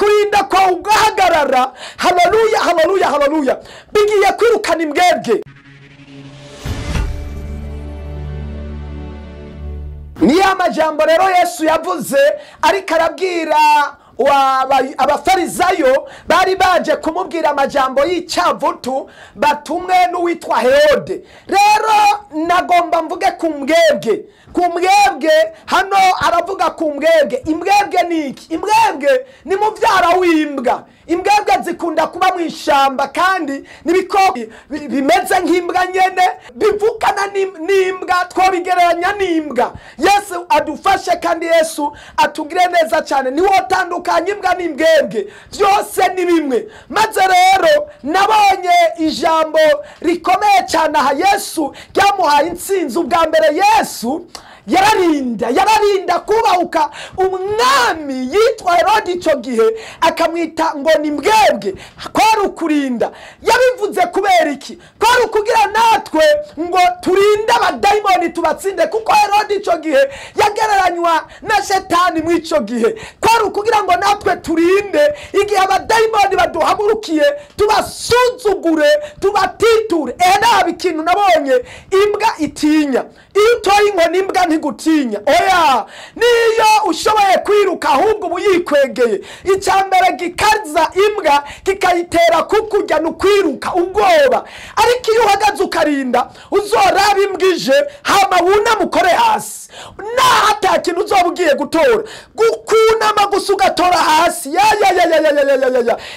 ukurinda kwa ugahagarara. Haleluya, haleluya, haleluya. Bigiye kwirukana imbwebwe. Ni amajambo rero Yesu yavuze ariko arabwira abafarizayo bari baje kumubwira amajambo y'icyavutu batumwe n'uwitwa Herode. Rero nagomba mvuge ku mbwebwe hano aravuga ku mbwebwe. Imbwebwe ni iki? Imbwebwe ni muvyara w'imbwa. Imbwebwe zikunda kuba mu ishamba kandi nibikoko bimeze nk'imbwa nyene, bivukana n'imbwa, twobigereranya n'imbwa. Yesu adufashe kandi Yesu atugire neza cyane. Ni wotandukanye imbwa n'imbwebwe, byose ni bimwe. Maze rero nabonye ijambo rikomeye cyane aha Yesu ryamuhaye intsinzi. Ubwa mbere Yesu yararinda kubahuka umwami yitwa Herode icyo gihe akamwita ngo ni mbwebwe. Kwari ukurinda. Yabivuze kubera iki? Kwari ukugira natwe ngo turinde abadayimoni tubatsinde, kuko Herode icyo gihe yagereranywa na Shetani mu icyo gihe. Kwari ukugira ngo natwe turinde igihe abadayimoni baduhagurukiye tubasuzugure, tubatiture. Naba ikintu nabonye imbwa itinya. Iyo utoye inkoni imbwa ntigutinya. Oya, niyo ushoboye kwiruka ahubwo ubu yikwegeye. Icyambere gikaza imbwa kikayitera kukurya n'ukwiruka ubwoba. Ariko iyo uhagaze ukarinda, uzoraba imbwa ije hama wunamukore hasi. Hata kintu uzoba ugiye gutora, gukunama gusa ugatora hasi.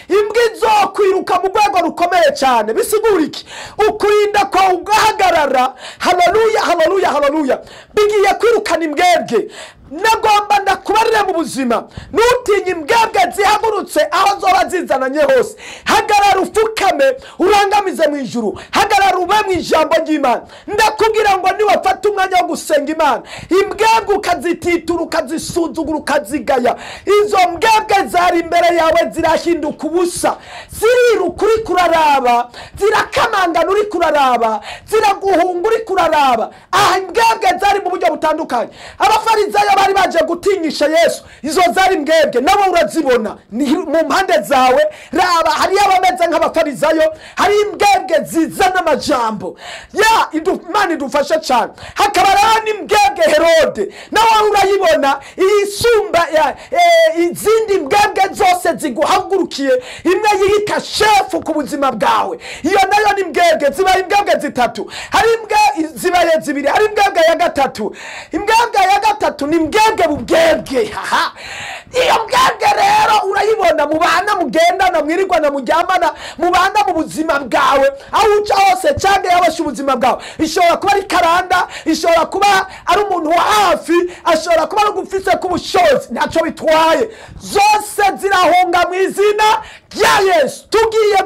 Imbwa izokwiruka mu rwego rukomeye cyane. Bisigura iki? Ukurinda kwa ugahagarara. Haleluya, haleluya, haleluya. Bigiye kwirukana imbwebwe. Nagomba ndakubarire mu buzima, nutinye imbwebwe zihagurutse aho zoba zizananye hose. Hagarara ufukame urangamize mu ijuru. Hagarara ube mu ijambo ry'Imana. Ndakubwira ngo niwafata umwanya wo gusenga Imana, imbwebwe ukazititura, ukazisuzugura, ukazigaya, izo mbwebwe zari imbere yawe zirahinduka ubusa. Ziriruka uri kuraraba, zirakamangana uri kuraraba, ziraguhunga uri kuraraba. Aha imbwebwe zari mu buryo butandukanye. Abafarizayo bari baje gutinyisha Yesu, izo zari mbwebwe. Nabo urazibona mu mpande zawe. Raba, hari abameze nk'abafarizayo, hari imbwebwe zizana amajambo. Imana idufasha cyane. Hakaba rero n'imbwebwe Herode, nawe urayibona isumba izindi mbwebwe zose ziguhagurukiye. Imwe yihita shefu ku buzima bwawe. Iyo nayo ni mbwebwe. Zibaye imbwebwe zitatu. Hari imbwa zibaye zibiri. Hari imbwebwe ya gatatu. Imbwebwe ya gatatu ni mbwebwe bubwebwe. Iyo mbwebwe rero urayibona mu bana mugendana, mwirirwana, mujyamana, mu bana mu buzima bwawe. Aho uca hose cyangwa yabasha ubuzima bwawe. Ishobora kuba ari karanda, ishobora kuba ari umuntu wa hafi, ashobora kuba ari gufise kubushobozi. Ntacyo bitwaye. Zose zirahunga mu izina rya Yesu. Tugiye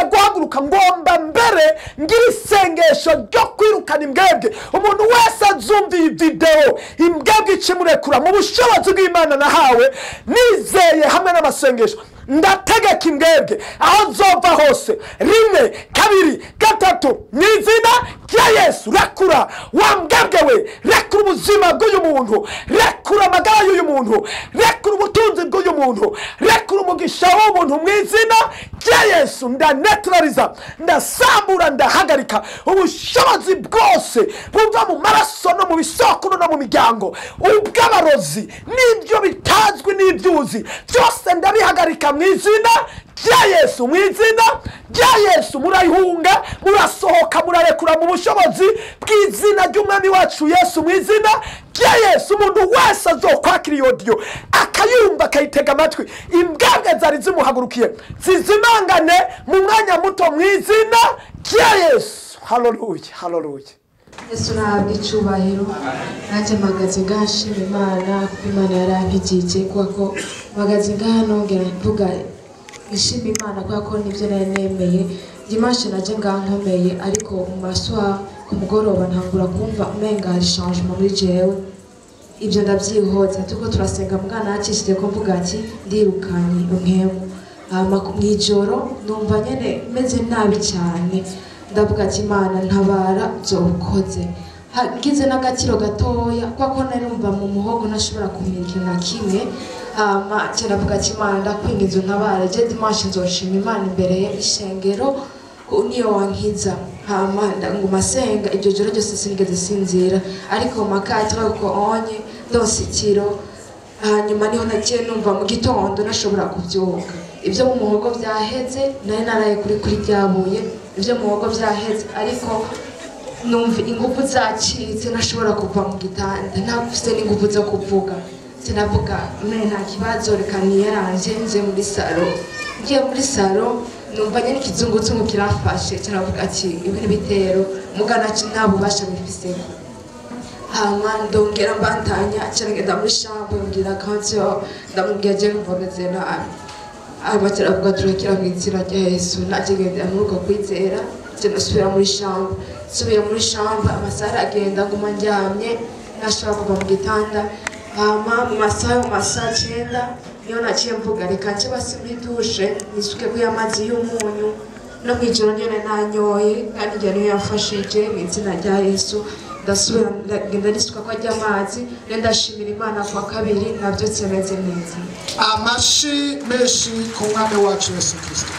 guhaguruka ngomba mbere ngira isengesho ryo kwirukana imbwebwe. Umuntu wese azumva iyi video, imbwebwe ikimurekura mu bushobozi bw'Imana nahawe, nizeye hamwe n'amasengesho. Ndategeka imbwebwe aho zova hose, 1, 2, 3 n'izina rya Yesu. Rekura wa mbwebwe we, rekura ubuzima bw'uyu muntu, rekura amagara y'uyu muntu, rekura ubutunzi bw'uyu muntu, rekura umugisha w'umuntu mu izina rya Yesu. Ndanetraliza, ndasambura, ndahagarika ubushobozi bwose buva mu maraso no mu bisokuru no mu miryango, ubw'abarozi n'ibyo bitazwi n'ibyuzi, byose ndabihagarika mu izina rya Yesu. Mu izina rya Yesu murayihunga, murasohoka, murarekura mu bushobozi bw'izina ry'umwami wacu Yesu. Mu izina rya Yesu umuntu wese azokwakira iyo audio akayumva, akayitega amatwi, imbwebwe zari zimuhagurukiye zizimangane mu mwanya muto mu izina rya Yesu. Haleluya, haleluya. Yesu nahabwa icyubahiro. Nanjye mpagaze ngashima Imana kuko Imana yarampigije, kuko mpagaze ngahano ngera mvuga ishima Imana kuko nibyo nari nemeye. Dimanche naje ngankomeye, ariko mu maswa ku mugoroba ntangura kumva umenga hari changement muri jewe. Ibyo ndabyihoza tuko turasenga mwana yakishije ko mvuga ati ndirukanye unkemu. Mu ijoro numva nyene meze nabi cyane. Ndavuga ati Imana ntabara byokoze. Hagize n'agaciro gatoya kuko nari numva mu muhogo ntashobora kumenya na kimwe. hama cyaravuga ati Imana ndakwingiza untabare je dimanche nzoshima Imana imbere y'ishengero niyo wankiza. Hama nguma senga iryo joro ryose sinigeze sinzira ariko makati ko onye dosikiro. Hanyuma niho nagiye numva mu gitondo nashobora kubyuka ibyo mu muhogo byaheze nari naraye kuri byabuye ibyo mu muhogo byaheze ariko numva ingufu zacitse nashobora kuva mu gitanda ntafite n'ingufu zo kuvuga. Sinavuga nta kibazo reka niyaranje nze muri salo. Ngiye muri salo numva nyine ikizunguzungu kirafashe cyaravuga ati ibi bitero mugana nta bubasha bifise. Hama ndongera mbandanya cyangenda muri shambo ngira kanzo ndamubwira je mvomeze nabi. Abatera avuga turekera mu izina rya Yesu nategenda nuko kwizera cyane muri shambo. Subiye muri shambo amasara agenda nguma njyamye nashaka kuva mu gitanda. Hama mu masaha 9 niyo naciye mvuga reka nce basi muri dushe nisuke ku amazi y'umunyu no mwijoro nyene nanyoye kandi njye niyo yafashije mu izina rya Yesu. Ndasubira ngenda nisuka kwa amazi ndashimira Imana kwa kabiri nabyo cyemeze neza. Amashi meshi ku mwami wacu Yesu Kristo.